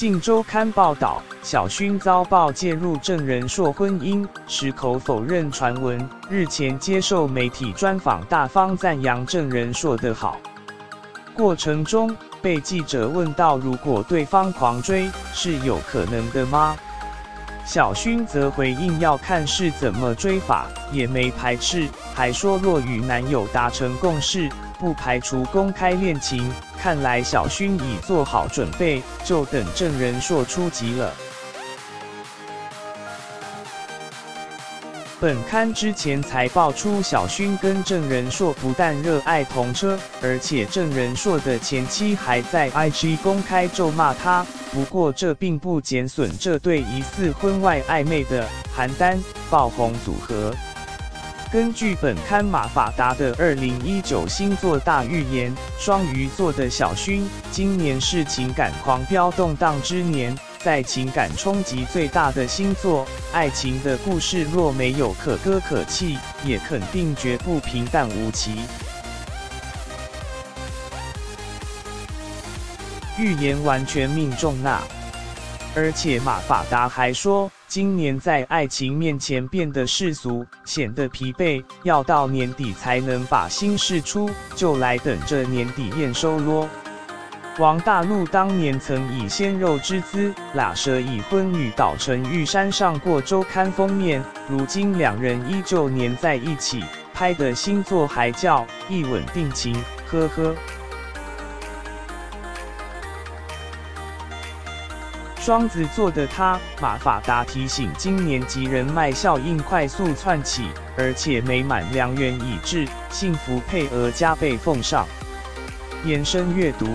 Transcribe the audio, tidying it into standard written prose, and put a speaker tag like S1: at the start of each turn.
S1: 镜周刊报道，小薰遭曝介入郑人硕婚姻，矢口否认传闻。日前接受媒体专访，大方赞扬郑人硕的好。过程中，被记者问到，如果对方狂追，是有可能的吗？小薰则回应要看是怎么追法，也没排斥，还说若与男友达成共识，不排除公开恋情。看来小薰已做好准备，就等郑人硕出击了。本刊之前才爆出，小薰跟郑人硕不但热爱同车，而且郑人硕的前妻还在 IG 公开咒骂他。不过这并不减损这对疑似婚外暧昧的韩丹爆红组合。根据本刊马法达的2019星座大预言，双鱼座的小薰，今年是情感狂飙动荡之年，在情感冲击最大的星座，爱情的故事若没有可歌可泣，也肯定绝不平淡无奇。预言完全命中呐！而且马法达还说，今年在爱情面前变得世俗，显得疲惫，要到年底才能把心释出，就来等着年底验收咯。王大陆当年曾以鲜肉之姿拉扯已婚女岛陈玉珊上过周刊封面，如今两人依旧黏在一起，拍的新作还叫《一吻定情》，呵呵。双子座的他，马法达提醒，今年及人脉效应快速窜起，而且美满良缘已至，幸福配额加倍奉上。延伸阅读。